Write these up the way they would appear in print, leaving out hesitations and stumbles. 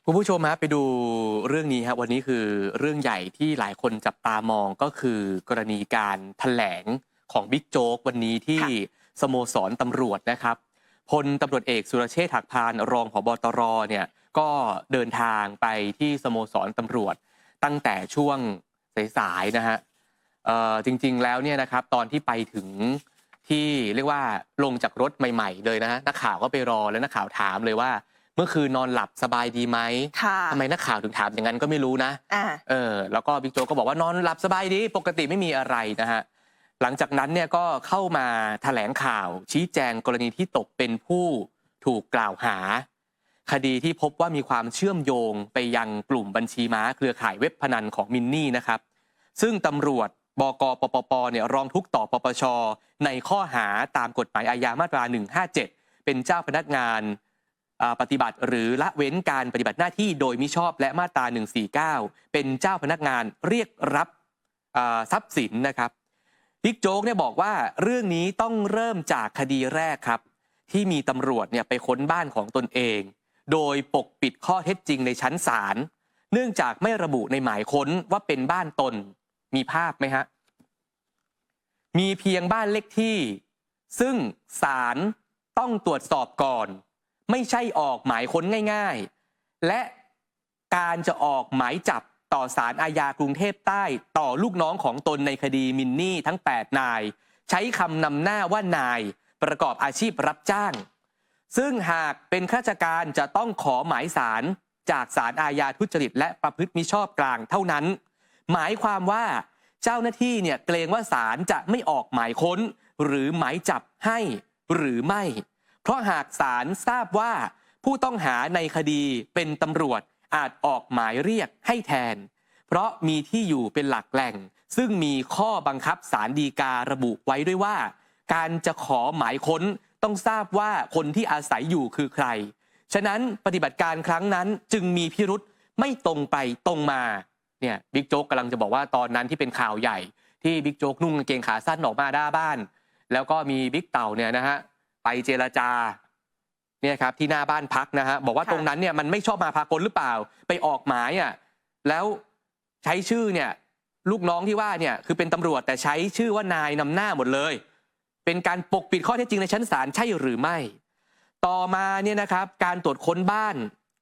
คุณผู้ชมฮะไปดูเรื่องนี้ครับวันนี้คือเรื่องใหญ่ที่หลายคนจับตามองก็คือกรณีการแถลงของบิ๊กโจ๊กวันนี้ที่ค่ะสโมสรตำรวจนะครับพลตำรวจเอกสุรเชษฐ์หักพานรองผบตรเนี่ยก็เดินทางไปที่สโมสรตำรวจตั้งแต่ช่วงสายๆนะฮะจริงๆแล้วเนี่ยนะครับตอนที่ไปถึงที่เรียกว่าลงจากรถใหม่ๆเลยนะฮะนักข่าวก็ไปรอแล้วนักข่าวถามเลยว่าเมื่อคืนนอนหลับสบายดีไหมค่ะทำไมนักข่าวถึงถามอย่างนั้นก็ไม่รู้นะอ่าแล้วก็บิ๊กโจ๊กก็บอกว่านอนหลับสบายดีปกติไม่มีอะไรนะฮะหลังจากนั้นเนี่ยก็เข้ามาแถลงข่าวชี้แจงกรณีที่ตกเป็นผู้ถูกกล่าวหาคดีที่พบว่ามีความเชื่อมโยงไปยังกลุ่มบัญชีม้าเครือข่ายเว็บพนันของมินนี่นะครับซึ่งตำรวจบกปปปเนี่ยร้องทุกข์ต่อปปชในข้อหาตามกฎหมายอาญามาตรา157เป็นเจ้าพนักงานปฏิบัติหรือละเว้นการปฏิบัติหน้าที่โดยมิชอบและมาตรา149เป็นเจ้าพนักงานเรียกรับทรัพย์สินนะครับบิ๊กโจ๊กเนี่ยบอกว่าเรื่องนี้ต้องเริ่มจากคดีแรกครับที่มีตำรวจเนี่ยไปค้นบ้านของตนเองโดยปกปิดข้อเท็จจริงในชั้นศาลเนื่องจากไม่ระบุในหมายค้นว่าเป็นบ้านตนมีภาพไหมฮะมีเพียงบ้านเลขที่ซึ่งศาลต้องตรวจสอบก่อนไม่ใช่ออกหมายค้นง่ายๆและการจะออกหมายจับต่อศาลอาญากรุงเทพใต้ต่อลูกน้องของตนในคดีมินนี่ทั้ง8นายใช้คำนำหน้าว่านายประกอบอาชีพรับจ้างซึ่งหากเป็นข้าราชการจะต้องขอหมายศาลจากศาลอาญาทุจริตและประพฤติมิชอบกลางเท่านั้นหมายความว่าเจ้าหน้าที่เนี่ยเกรงว่าศาลจะไม่ออกหมายค้นหรือหมายจับให้หรือไม่เพราะหากศาลทราบว่าผู้ต้องหาในคดีเป็นตำรวจอาจออกหมายเรียกให้แทนเพราะมีที่อยู่เป็นหลักแหล่งซึ่งมีข้อบังคับศาลฎีการะบุไว้ด้วยว่าการจะขอหมายค้นต้องทราบว่าคนที่อาศัยอยู่คือใครฉะนั้นปฏิบัติการครั้งนั้นจึงมีพิรุธไม่ตรงไปตรงมาเนี่ยบิ๊กโจ๊กกำลังจะบอกว่าตอนนั้นที่เป็นข่าวใหญ่ที่บิ๊กโจ๊กนุ่งกางเกงขาสั้นออกมาหน้าบ้านแล้วก็มีบิ๊กเต่าเนี่ยนะฮะไปเจรจาเนี่ยครับที่หน้าบ้านพักนะฮะบอกว่าตรงนั้นเนี่ยมันไม่ชอบมาพากลหรือเปล่าไปออกหมายอ่ะแล้วใช้ชื่อเนี่ยลูกน้องที่ว่าเนี่ยคือเป็นตำรวจแต่ใช้ชื่อว่านายนำหน้าหมดเลยเป็นการปกปิดข้อเท็จจริงในชั้นศาลใช่หรือไม่ต่อมาเนี่ยนะครับการตรวจค้นบ้าน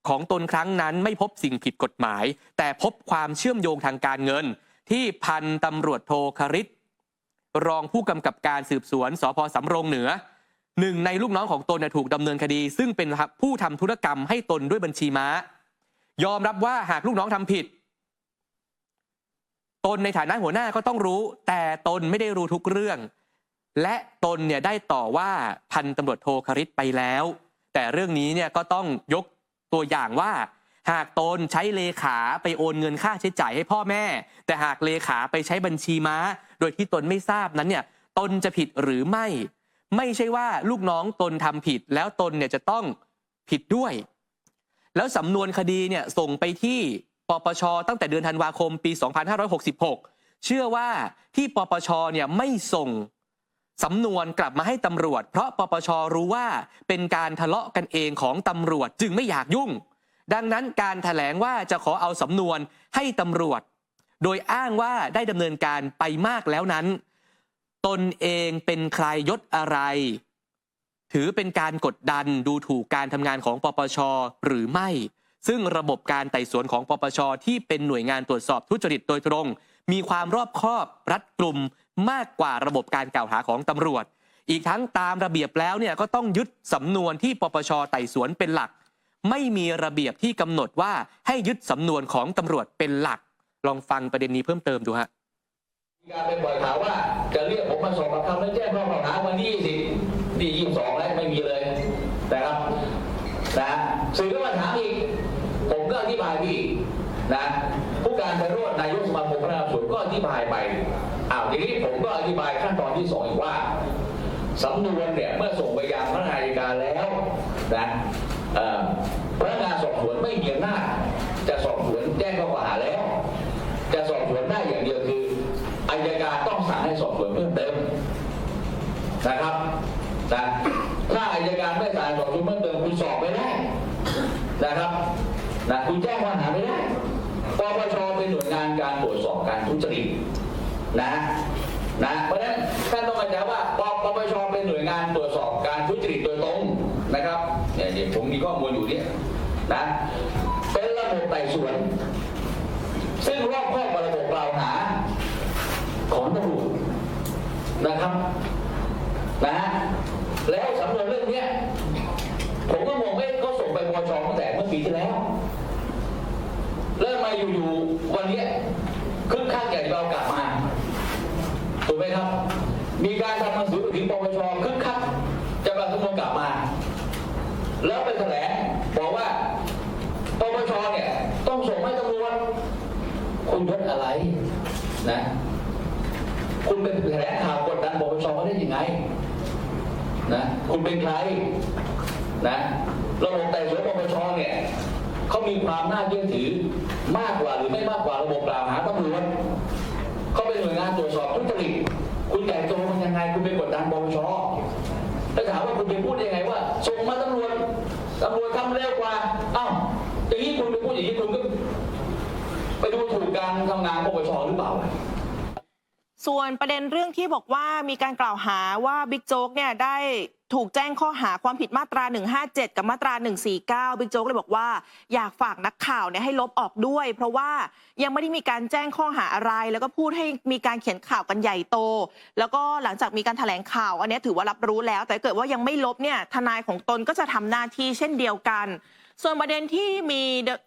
ของตนครั้งนั้นไม่พบสิ่งผิดกฎหมายแต่พบความเชื่อมโยงทางการเงินที่พันตำรวจโทคริตรองผู้กำกับการสืบสวนสภ.สำโรงเหนือหนึ่งในลูกน้องของตนถูกดำเนินคดีซึ่งเป็นผู้ทำธุรกรรมให้ตนด้วยบัญชีม้ายอมรับว่าหากลูกน้องทำผิดตนในฐานะหัวหน้าก็ต้องรู้แต่ตนไม่ได้รู้ทุกเรื่องและตนเนี่ยได้ต่อว่าพันตำรวจโทคริตไปแล้วแต่เรื่องนี้เนี่ยก็ต้องยกตัวอย่างว่าหากตนใช้เลขาไปโอนเงินค่าใช้จ่ายให้พ่อแม่แต่หากเลขาไปใช้บัญชีม้าโดยที่ตนไม่ทราบนั้นเนี่ยตนจะผิดหรือไม่ใช่ว่าลูกน้องตนทำผิดแล้วตนเนี่ยจะต้องผิดด้วยแล้วสำนวนคดีเนี่ยส่งไปที่ปปชตั้งแต่เดือนธันวาคมปี2566เชื่อว่าที่ปปชเนี่ยไม่ส่งสำนวนกลับมาให้ตำรวจเพราะปปชรู้ว่าเป็นการทะเลาะกันเองของตำรวจจึงไม่อยากยุ่งดังนั้นการแถลงว่าจะขอเอาสำนวนให้ตำรวจโดยอ้างว่าได้ดำเนินการไปมากแล้วนั้นตนเองเป็นใครยศอะไรถือเป็นการกดดันดูถูกการทำงานของปปชหรือไม่ซึ่งระบบการไต่สวนของปปชที่เป็นหน่วยงานตรวจสอบทุจริตโดยตรงมีความรอบคอบรัดกุมมากกว่าระบบการกล่าวหาของตำรวจอีกทั้งตามระเบียบแล้วเนี่ยก็ต้องยึดสำนวนที่ปปชไต่สวนเป็นหลักไม่มีระเบียบที่กำหนดว่าให้ยึดสำนวนของตำรวจเป็นหลักลองฟังประเด็นนี้เพิ่มเติมดูฮะมีการไปปล่อยข่าวว่าจะเรียกผมมาสอบปากคำและแจ้งข้อกล่าวหาวันที่22แล้วไม่มีเลยนะครับนะสื่อก็มาถามอีกผมก็อธิบายพี่นะผู้การไพโรจน์นายกสมาคมพนักงานสอบสวนก็อธิบายไปทีนี้ผมก็อธิบายขั้นตอนที่2อีกว่าสำนวนเนี่ยเมื่อส่งไปยังพนักงานอัยการแล้วนะพนักงานสอบสวนไม่มีอำนาจจะสอบสวนแจ้งข้อกล่าวหาแล้วจะสอบสวนได้อย่างเดียวคืออัยการต้องสั่งให้สอบสวนเพิ่มเติมนะครับนะถ้าอัยการไม่สั่งสอบสวนเพิ่มเติมคุณสอบไม่ได้นะครับ นะคุณแจ้งข้อหาไม่ได้ปปชเป็นหน่วยงานการตรวจสอบการทุจริตนะเพราะฉะนั้นท่านต้องเข้าใจว่าปปชเป็นหน่วยงานตรวจสอบการทุจริตโดยตรงนะครับเนี่ยผมมีข้อมูลอยู่เนี่ยนะเป็นระบบไต่สวนซึ่งรอบครอบระบบกล่าวหาของตำรวจนะครับแล้วสำนวนเรื่องนี้ผมก็มองว่าก็ส่งไปปปชตั้งแต่เมื่อปีที่แล้วเริ่มมาอยู่ๆวันนี้คึกคักใหญ่เรากลับมาถูกไหมครับมีการทำหนังสือไปถึงปปชคึกคักจะมาสำนวนกลับมาแล้วไปแถลงบอกว่าปปชเนี่ยต้องส่งให้ตำรวจคุณยศอะไรนะคุณเป็นแถลงข่าวกดดันปปชเขาได้ยังไงนะคุณเป็นใครนะระบบไต่สวนปปชเนี่ยเขามีความน่าเชื่อถือมากกว่าหรือไม่มากกว่าระบบกล่าวหาตำรวจเขาเป็นหน่วยงานตรวจสอบทุจริตคุณใหญ่โตมันยังไงคุณไปกดดันปปชแล้วถามว่าคุณไปพูดยังไงว่าส่งมาตำรวจทำเร็วกว่าอ้าวอย่างนี้คุณไปพูดอย่างนี้คุณก็ไปดูถูกการทำงานปปชหรือเปล่าส่วนประเด็นเรื่องที่บอกว่ามีการกล่าวหาว่าบิ๊กโจ๊กเนี่ยได้ถูกแจ้งข้อหาความผิดมาตรา 157 กับมาตรา 149 บิ๊กโจ๊กเลยบอกว่าอยากฝากนักข่าวเนี่ยให้ลบออกด้วย เพราะว่ายังไม่ได้มีการแจ้งข้อหาอะไรแล้วก็พูดให้มีการเขียนข่าวกันใหญ่โตแล้วก็หลังจากมีการแถลงข่าวอันนี้ถือว่ารับรู้แล้วแต่เกิดว่ายังไม่ลบเนี่ยทนายของตนก็จะทำหน้าที่เช่นเดียวกันส่วนประเด็นที่มี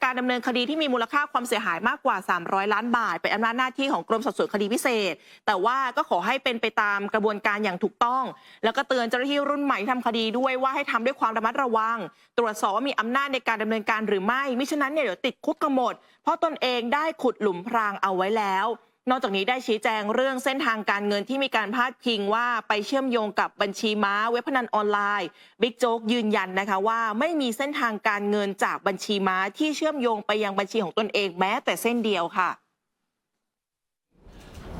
การดำเนินคดีที่มีมูลค่าความเสียหายมากกว่า300ล้านบาทเป็นอำนาจหน้าที่ของกรมสอบสวนคดีพิเศษแต่ว่าก็ขอให้เป็นไปตามกระบวนการอย่างถูกต้องแล้วก็เตือนเจ้าหน้าที่รุ่นใหม่ที่ทำคดีด้วยว่าให้ทำด้วยความระมัดระวังตรวจสอบว่ามีอำนาจในการดำเนินการหรือไม่มิฉะนั้นเนี่ยเดี๋ยวติดคุกกันหมดเพราะตนเองได้ขุดหลุมพรางเอาไว้แล้วนอกจากนี้ได้ชี้แจงเรื่องเส้นทางการเงินที่มีการพาดพิงว่าไปเชื่อมโยงกับบัญชีม้าเว็บพนันออนไลน์บิ๊กโจ๊กยืนยันนะคะว่าไม่มีเส้นทางการเงินจากบัญชีม้าที่เชื่อมโยงไปยังบัญชีของตนเองแม้แต่เส้นเดียวค่ะ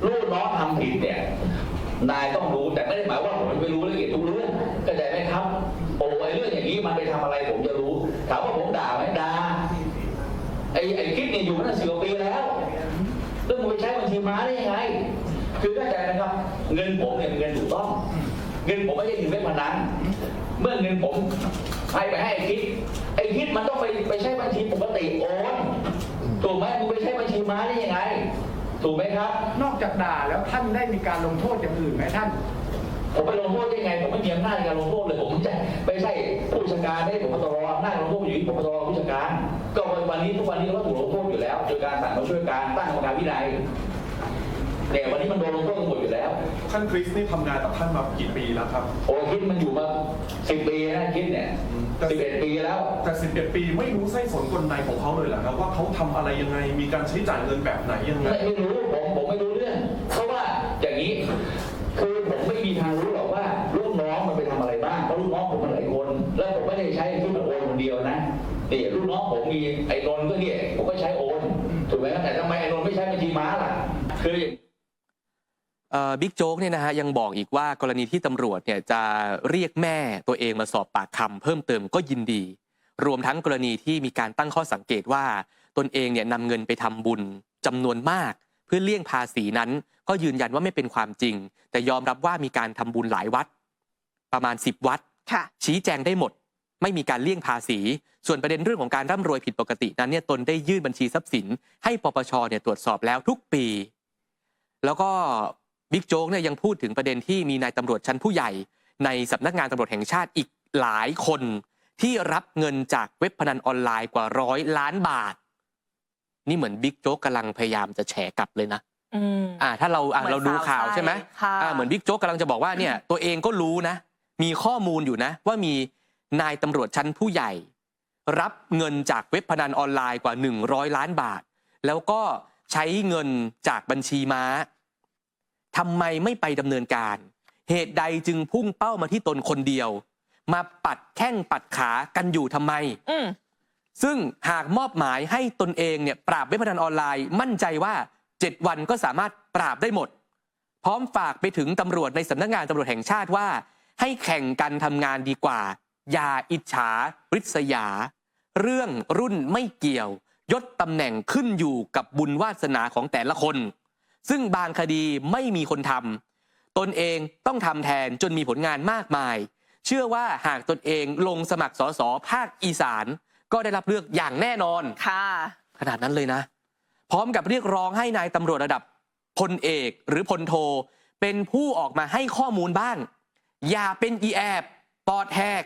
ลูกน้องทำผิดเนี่ยนายต้องรู้แต่ไม่ได้หมายว่าผมจะไปรู้ละเอียดทุกเรื่องเข้าใจไหมครับโอ้ยเรื่องอย่างนี้มันไปทำอะไรผมจะรู้ถามว่าผมด่าไหมด่าไอ้คลิปเนี่ยอยู่มาตั้ง10 ปีแล้วเรื่องมึงไปใช้บัญชีม้าได้ยังไงคือเข้าใจนะครับเงินผมเนี่ยเป็นเงินถูกต้องเงินผมไม่ใช่เงินเว็บพนันเมื่อเงินผมไปให้ไอ้คิดมันต้องไปใช้บัญชีปกติโอนถูกไหมมึงไปใช้บัญชีม้าได้ยังไงถูกไหมครับนอกจากด่าแล้วท่านได้มีการลงโทษอย่างอื่นไหมท่านผมไปลงโทษได้ไงผมไม่มีอำนาจในการลงโทษเลยผมจะไม่ใช่ผู้ราชการได้ผมตรอำนาจลงโทษอยู่ที่ผมตรผู้ราชการก็วันนี้ทุกวันนี้เราถูกลงโทษอยู่แล้วโดยการสั่งมาช่วยการตั้งกรรมการวินัยแต่วันนี้มันโดนลงโทษกันหมดอยู่แล้วท่านคริสนี่ทำงานกับท่านมากี่ปีแล้วครับโอ้คิดมันอยู่มา10 ปีนะคิดเนี่ย11 ปีแล้วแต่11 ปีไม่รู้ไส้สนกลในของเขาเลยเหรอครับว่าเขาทำอะไรยังไงมีการใช้จ่ายเงินแบบไหนยังไงไม่รู้ผมไม่รู้เรื่องเพราะว่าอย่างนี้คือผมไม่มีทางรู้หรอกว่าลูกน้องมันไปทำอะไรบ้างเพราะลูกน้องผมมันหลายคนแล้วผมไม่ได้ใช้ที่โอนคนเดียวนะนี่ลูกน้องผมมีไอ้นนท์ก็เนี่ยผมก็ใช้โอนถูกไหมแต่ทำไมไอ้นนท์ไม่ใช้บัญชีม้าล่ะคือบิ๊กโจ๊กเนี่ยนะฮะยังบอกอีกว่ากรณีที่ตำรวจเนี่ยจะเรียกแม่ตัวเองมาสอบปากคำเพิ่มเติมก็ยินดีรวมทั้งกรณีที่มีการตั้งข้อสังเกตว่าตนเองเนี่ยนำเงินไปทำบุญจำนวนมากเพื่อเลี่ยงภาษีนั้นก็ยืนยันว่าไม่เป็นความจริงแต่ยอมรับว่ามีการทำบุญหลายวัดประมาณ10 วัดชี้แจงได้หมดไม่มีการเลี่ยงภาษีส่วนประเด็นเรื่องของการร่ำรวยผิดปกตินั้นเนี่ยตนได้ยื่นบัญชีทรัพย์สินให้ปปชเนี่ยตรวจสอบแล้วทุกปีแล้วก็บิ๊กโจ๊กเนี่ยยังพูดถึงประเด็นที่มีนายตำรวจชั้นผู้ใหญ่ในสำนักงานตำรวจแห่งชาติอีกหลายคนที่รับเงินจากเว็บพนันออนไลน์กว่า100 ล้านบาทนี่เหมือนบิ๊กโจ๊กกำลังพยายามจะแฉกลับเลยนะถ้าเราดูข่าวใช่ไหมเหมือนบิ๊กโจ๊กกำลังจะบอกว่าเนี่ยตัวเองก็รู้นะมีข้อมูลอยู่นะว่ามีนายตำรวจชั้นผู้ใหญ่รับเงินจากเว็บพนันออนไลน์กว่า100 ล้านบาทแล้วก็ใช้เงินจากบัญชีม้าทำไมไม่ไปดำเนินการเหตุใดจึงพุ่งเป้ามาที่ตนคนเดียวมาปัดแข้งปัดขากันอยู่ทำไมซึ่งหากมอบหมายให้ตนเองเนี่ยปราบเว็บพนันออนไลน์มั่นใจว่า7 วันก็สามารถปราบได้หมดพร้อมฝากไปถึงตำรวจในสำนักงานตำรวจแห่งชาติว่าให้แข่งกันทำงานดีกว่าอย่าอิจฉาริษยา เรื่องรุ่นไม่เกี่ยวยศตำแหน่งขึ้นอยู่กับบุญวาสนาของแต่ละคนซึ่งบางคดีไม่มีคนทำตนเองต้องทำแทนจนมีผลงานมากมายเชื่อว่าหากตนเองลงสมัครสสภาคอีสานก็ได้รับเลือกอย่างแน่นอนค่ะขนาดนั้นเลยนะพร้อมกับเรียกร้องให้นายตำรวจระดับพลเอกหรือพลโทเป็นผู้ออกมาให้ข้อมูลบ้างอย่าเป็นอีแอบปอดแหก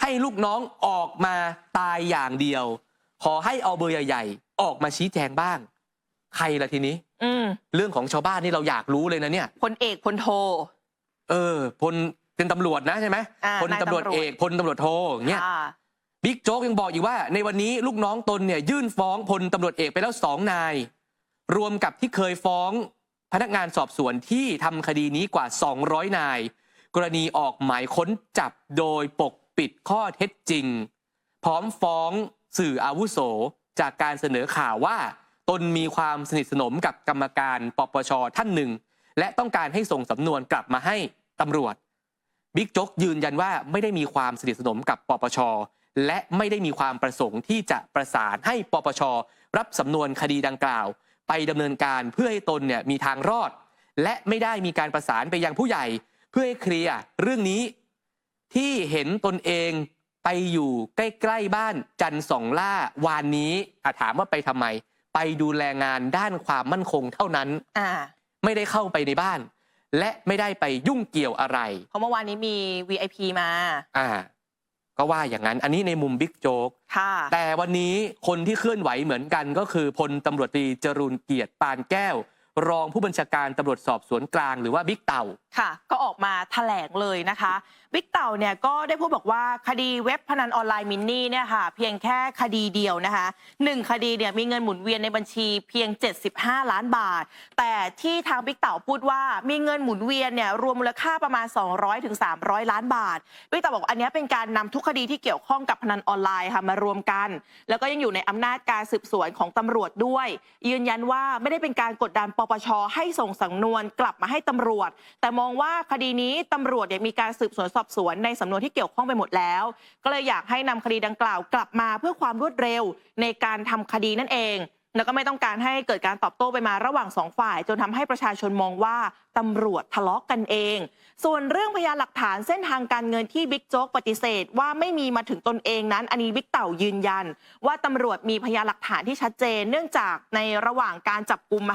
ให้ลูกน้องออกมาตายอย่างเดียวขอให้เอาเบอร์ใหญ่ๆออกมาชี้แจงบ้างใครล่ะทีนี้เรื่องของชาวบ้านนี่เราอยากรู้เลยนะเนี่ยพลเอกพลโทพลเป็นตำรวจนะใช่ไหมพลตำรวจเอกพลตำรวจโทอย่างเงี้ยบิ๊กโจ๊กยังบอกอีกว่าในวันนี้ลูกน้องตนเนี่ยยื่นฟ้องพลตำรวจเอกไปแล้ว2 นายรวมกับที่เคยฟ้องพนักงานสอบสวนที่ทำคดีนี้กว่า200 นายกรณีออกหมายค้นจับโดยปกปิดข้อเท็จจริงพร้อมฟ้องสื่ออาวุโสจากการเสนอข่าวว่าตนมีความสนิทสนมกับกรรมการปปช.ท่านหนึ่งและต้องการให้ส่งสำนวนกลับมาให้ตำรวจบิ๊กโจ๊กยืนยันว่าไม่ได้มีความสนิทสนมกับปปช.และไม่ได้มีความประสงค์ที่จะประสานให้ปปช.รับสำนวนคดีดังกล่าวไปดำเนินการเพื่อให้ตนเนี่ยมีทางรอดและไม่ได้มีการประสานไปยังผู้ใหญ่เพื่อให้เคลียร์เรื่องนี้ที่เห็นตนเองไปอยู่ใกล้ๆบ้านจันทร์สองล่าวานนี้ถามว่าไปทำไมไปดูแลงานด้านความมั่นคงเท่านั้นไม่ได้เข้าไปในบ้านและไม่ได้ไปยุ่งเกี่ยวอะไรเพราะเมื่อวานนี้มี VIP มาก็ว่าอย่างนั้นอันนี้ในมุมบิ๊กโจ๊กแต่วันนี้คนที่เคลื่อนไหวเหมือนกันก็คือพลตำรวจตรีจรูญเกียรติปานแก้วรองผู้บัญชาการตำรวจสอบสวนกลางหรือว่าบิ๊กเต่าค่ะก็ออกมาแถลงเลยนะคะบิ๊กเต่าเนี่ยก็ได้พูดบอกว่าคดีเว็บพนันออนไลน์มินนี่เนี่ยค่ะเพียงแค่คดีเดียวนะคะ1คดีเนี่ยมีเงินหมุนเวียนในบัญชีเพียง75 ล้านบาทแต่ที่ทางบิ๊กเต่าพูดว่ามีเงินหมุนเวียนเนี่ยรวมมูลค่าประมาณ200 ถึง 300 ล้านบาทบิ๊กเต่าบอกอันนี้เป็นการนำทุกคดีที่เกี่ยวข้องกับพนันออนไลน์ค่ะมารวมกันแล้วก็ยังอยู่ในอำนาจการสืบสวนของตำรวจด้วยยืนยันว่าไม่ได้เป็นการกดดันปปช.ให้ส่งสำนวนกลับมาให้ตำรวจแต่มองว่าคดีนี้ตำรวจมีการสืบสวนสอบสวนในสำนวนที่เกี่ยวข้องไปหมดแล้วก็เลยอยากให้นำคดีดังกล่าวกลับมาเพื่อความรวดเร็วในการทำคดีนั่นเองแล้วก็ไม่ต้องการให้เกิดการตอบโต้ไปมาระหว่าง2 ฝ่ายจนทำให้ประชาชนมองว่าตำรวจทะเลาะกันเองส่วนเรื่องพยานหลักฐานเส้นทางการเงินที่บิ๊กโจ๊กปฏิเสธว่าไม่มีมาถึงตนเองนั้นอันนี้บิ๊กเต่ายืนยันว่าตำรวจมีพยานหลักฐานที่ชัดเจนเนื่องจากในระหว่างการจับกุม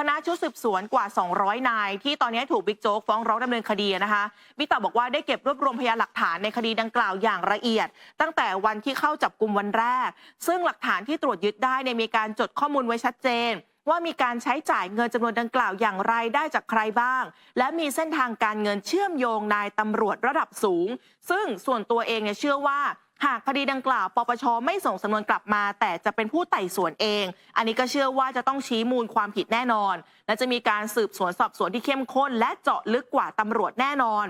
คณะชุดสืบสวนกว่า200 นายที่ตอนนี้ถูกบิ๊กโจ๊กฟ้องร้องดำเนินคดีนะคะบิ๊กเต่าบอกว่าได้เก็บรวบรวมพยานหลักฐานในคดีดังกล่าวอย่างละเอียดตั้งแต่วันที่เข้าจับกุมวันแรกซึ่งหลักฐานที่ตรวจยึดได้มีการจดข้อมูลไว้ชัดเจนว่ามีการใช้จ่ายเงินจำนวนดังกล่าวอย่างไรได้จากใครบ้างและมีเส้นทางการเงินเชื่อมโยงนายตำรวจระดับสูงซึ่งส่วนตัวเองเชื่อว่าหากคดีดังกล่าวปปช.ไม่ส่งสำนวนกลับมาแต่จะเป็นผู้ไต่สวนเองอันนี้ก็เชื่อว่าจะต้องชี้มูลความผิดแน่นอนและจะมีการสืบสวนสอบสวนที่เข้มข้นและเจาะลึกกว่าตำรวจแน่นอน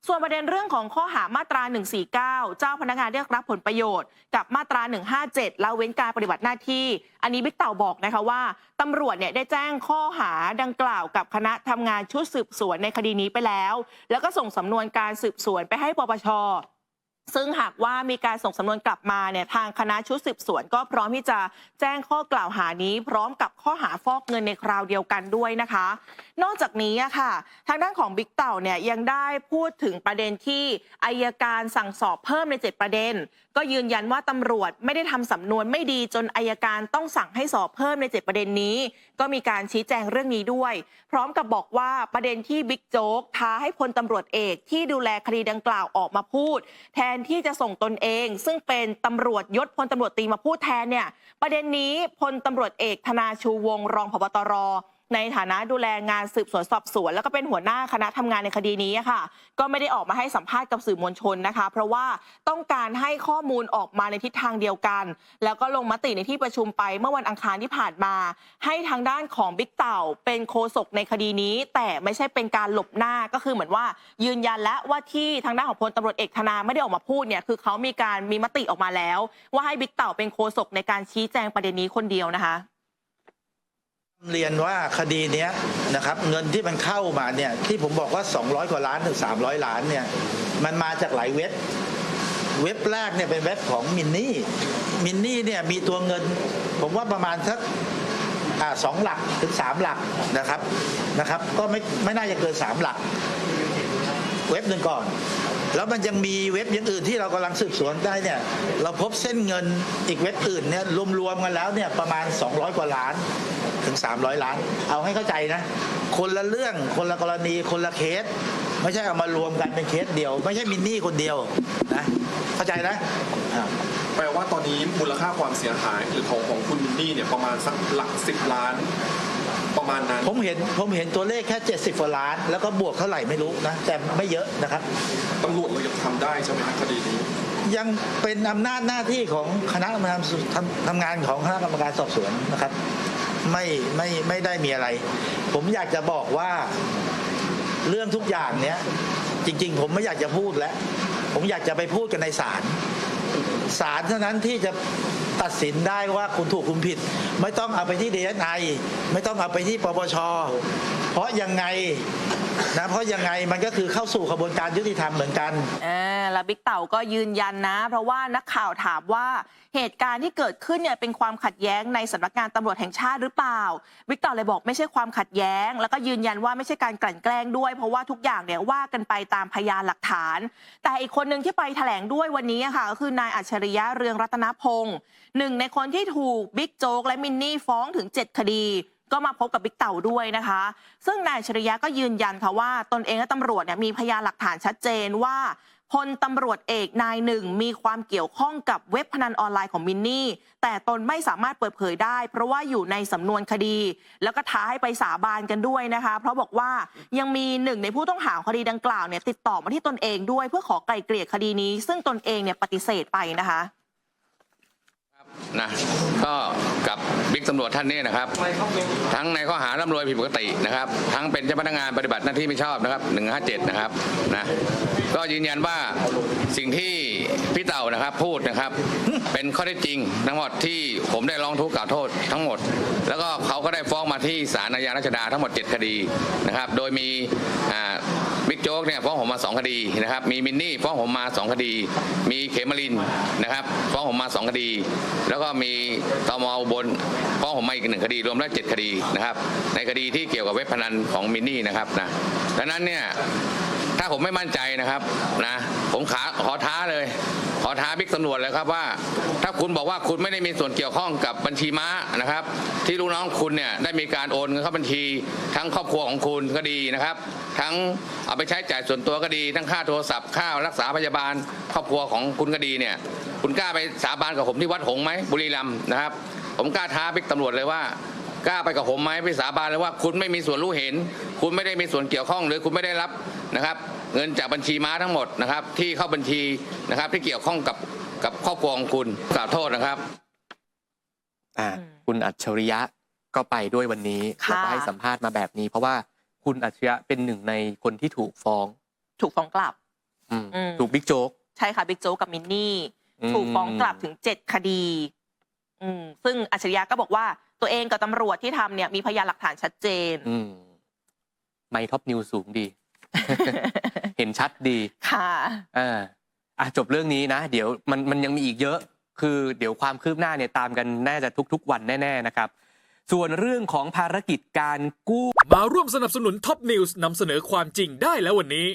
ส่วนประเด็นเรื่องของข้อหามาตรา149เจ้าพนักงานเรียกรับผลประโยชน์กับมาตรา157ละเว้นการปฏิบัติหน้าที่อันนี้บิ๊กเต่าบอกนะคะว่าตำรวจได้แจ้งข้อหาดังกล่าวกับคณะทำงานชุดสืบสวนในคดีนี้ไปแล้วแล้วก็ส่งสำนวนการสืบสวนไปให้ปปช.ซึ่งหากว่ามีการส่งสำนวนกลับมาทางคณะชุดสืบสวนก็พร้อมที่จะแจ้งข้อกล่าวหานี้พร้อมกับข้อหาฟอกเงินในคราวเดียวกันด้วยนะคะนอกจากนี้ค่ะทางด้านของบิ๊กเต่ายังได้พูดถึงประเด็นที่อัยการสั่งสอบเพิ่มใน7 ประเด็นก็ยืนยันว่าตำรวจไม่ได้ทำสำนวนไม่ดีจนอัยการต้องสั่งให้สอบเพิ่มใน7 ประเด็นนี้ก็มีการชี้แจงเรื่องนี้ด้วยพร้อมกับบอกว่าประเด็นที่บิ๊กโจ๊กท้าให้พลตำรวจเอกที่ดูแลคดีดังกล่าวออกมาพูดแทนที่จะส่งตนเองซึ่งเป็นตำรวจยศพลตำรวจตรีมาพูดแทนประเด็นนี้พลตำรวจเอกธนาชูวงศ์รองผบ.ตร.ในฐานะดูแลงานสืบสวนสอบสวนแล้วก็เป็นหัวหน้าคณะทำงานในคดีนี้ค่ะก็ไม่ได้ออกมาให้สัมภาษณ์กับสื่อมวลชนนะคะเพราะว่าต้องการให้ข้อมูลออกมาในทิศทางเดียวกันแล้วก็ลงมติในที่ประชุมไปเมื่อวันอังคารที่ผ่านมาให้ทางด้านของบิ๊กเต่าเป็นโฆษกในคดีนี้แต่ไม่ใช่เป็นการหลบหน้าก็คือเหมือนว่ายืนยันแล้วว่าที่ทางด้านของพลตำรวจเอกธนาไม่ได้ออกมาพูดคือเขามีมติออกมาแล้วว่าให้บิ๊กเต่าเป็นโฆษกในการชี้แจงประเด็นนี้คนเดียวนะคะเรียนว่าคดีนี้นะครับเงินที่มันเข้ามาที่ผมบอกว่า200 กว่าล้านถึง300 ล้านมันมาจากหลายเว็บ เว็บแรกเนี่ยเป็นเว็บของมินนี่เนี่ยมีตัวเงินผมว่าประมาณสัก2 หลักถึง 3 หลักนะครับก็ไม่น่าจะเกิน 3 หลักเว็บหนึ่งก่อน แล้วมันยังมีเว็บอย่างอื่นที่เรากำลังสืบสวนได้เนี่ยเราพบเส้นเงินอีกเว็บอื่นเนี่ยรวมๆกันแล้วเนี่ยประมาณ200 กว่าล้านถึง300 ล้านเอาให้เข้าใจนะคนละเรื่องคนละกรณีคนละเคสไม่ใช่เอามารวมกันเป็นเคสเดียวไม่ใช่มินนี่คนเดียวนะเข้าใจนะแปลว่าตอนนี้มูลค่าความเสียหายหรือของคุณมินนี่เนี่ยประมาณสักหลัก10 ล้านประมาณนั้นผมเห็นตัวเลขแค่70 กว่าล้านแล้วก็บวกเท่าไหร่ไม่รู้นะแต่ไม่เยอะนะครับตำรวจเรายังทำได้ใช่ไหมคดีนี้ยังเป็นอำนาจหน้าที่ของคณะกรรมการทำงานของคณะกรรมการสอบสวนนะครับไม่ได้มีอะไรผมอยากจะบอกว่าเรื่องทุกอย่างเนี้ยจริงๆผมไม่อยากจะพูดแล้วผมอยากจะไปพูดกันในศาลเท่านั้นที่จะตัดสินได้ว่าคุณถูกคุณผิดไม่ต้องเอาไปที่ DSI ไม่ต้องเอาไปที่ปปช.เพราะยังไงมันก็คือเข้าสู่กระบวนการยุติธรรมเหมือนกันแล้วบิ๊กเต่าก็ยืนยันนะเพราะว่านักข่าวถามว่าเหตุการณ์ที่เกิดขึ้นเนี่ยเป็นความขัดแย้งในสำนักงานตำรวจแห่งชาติหรือเปล่าบิ๊กเต่าเลยบอกไม่ใช่ความขัดแย้งแล้วก็ยืนยันว่าไม่ใช่การกลั่นแกล้งด้วยเพราะว่าทุกอย่างเนี่ยว่ากันไปตามพยานหลักฐานแต่อีกคนหนึ่งที่ไปแถลงด้วยวันนี้ค่ะก็คือนายอัจฉริยะเรืองรัตนพงศ์หนึ่งในคนที่ถูกบิ๊กโจ๊กและมินนี่ฟ้องถึง7 คดีก็มาพบกับบิ๊กเต่าด้วยนะคะซึ่งนายอัจฉริยะก็ยืนยันค่ะว่าตนเองและตำรวจเนี่ยมีพยานหลักฐานชัดเจนว่าพลตำรวจเอกนายหนึ่งมีความเกี่ยวข้องกับเว็บพนันออนไลน์ของมินนี่แต่ตนไม่สามารถเปิดเผยได้เพราะว่าอยู่ในสำนวนคดีแล้วก็ท้าให้ไปสาบานกันด้วยนะคะเพราะบอกว่ายังมีหนึ่งในผู้ต้องหาคดีดังกล่าวเนี่ยติดต่อมาที่ตนเองด้วยเพื่อขอไกล่เกลี่ยคดีนี้ซึ่งตนเองเนี่ยปฏิเสธไปนะคะนะก็กับบิ๊กตำรวจท่านนี้นะครับทั้งในข้อหาร่ำรวยผิดปกตินะครับทั้งเป็นเจ้าพนักงานปฏิบัติหน้าที่ไม่ชอบนะครับ157นะครับนะก็ยืนยันว่าสิ่งที่พี่เต่านะครับพูดนะครับเป็นข้อเท็จจริงทั้งหมดที่ผมได้ร้องทุกข์กล่าวโทษทั้งหมดแล้วก็เขาก็ได้ฟ้องมาที่ศาลอาญารัชดาทั้งหมด7 คดีนะครับโดยมีบิ๊กโจ๊กเนี่ยฟ้องผมมา2 คดีนะครับมีมินนี่ฟ้องผมมา2 คดีมีเขมรินทร์นะครับฟ้องผมมา2 คดีแล้วก็มีตม.อุบลฟ้องผมมาอีก1 คดีรวมแล้ว7 คดีนะครับในคดีที่เกี่ยวกับเว็บพนันของมินนี่นะครับนะดังนั้นเนี่ยถ้าผมไม่มั่นใจนะครับนะผมขอท้าเลยขอท้าบิ๊กตำรวจเลยครับว่าถ้าคุณบอกว่าคุณไม่ได้มีส่วนเกี่ยวข้องกับบัญชีม้านะครับที่ลูกน้องคุณเนี่ยได้มีการโอนเงินเข้าบัญชีทั้งครอบครัวของคุณก็ดีนะครับทั้งเอาไปใช้จ่ายส่วนตัวก็ดีทั้งค่าโทรศัพท์ค่ารักษาพยาบาลครอบครัวของคุณก็ดีเนี่ยคุณกล้าไปสาบานกับผมที่วัดหงส์ไหมบุรีรัมย์นะครับผมกล้าท้าบิ๊กตำรวจเลยว่ากล้าไปกับผมไหมไปสาบานเลยว่าคุณไม่มีส่วนรู้เห็นคุณไม่ได้มีส่วนเกี่ยวข้องหรือคุณไม่ได้รับนะครับเงินจากบัญชีม้าทั้งหมดนะครับที่เข้าบัญชีนะครับที่เกี่ยวข้องกับครอบครัวของคุณกล่าวโทษนะครับคุณอัจฉริยะก็ไปด้วยวันนี้แล้วก็ให้สัมภาษณ์มาแบบนี้เพราะว่าคุณอัจฉริยะเป็นหนึ่งในคนที่ถูกฟ้องกลับถูกบิ๊กโจ๊กใช่ค่ะบิ๊กโจ๊กกับมินนี่ถูกฟ้องกลับถึง7 คดีซึ่งอัจฉริยะก็บอกว่าตัวเองกับตำรวจที่ทำเนี่ยมีพยานหลักฐานชัดเจนไมค์ท็อปนิวสูงดี เห็นชัดดีค่ะจบเรื่องนี้นะเดี๋ยวมันยังมีอีกเยอะคือเดี๋ยวความคืบหน้าเนี่ยตามกันน่าจะทุกวันแน่ๆนะครับส่วนเรื่องของภารกิจการกู้มาร่วมสนับสนุนท็อปนิวส์นำเสนอความจริงได้แล้ววันนี้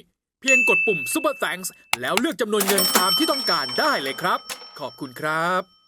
เพียงกดปุ่ม Super Thanks แล้วเลือกจำนวนเงินตามที่ต้องการได้เลยครับขอบคุณครับ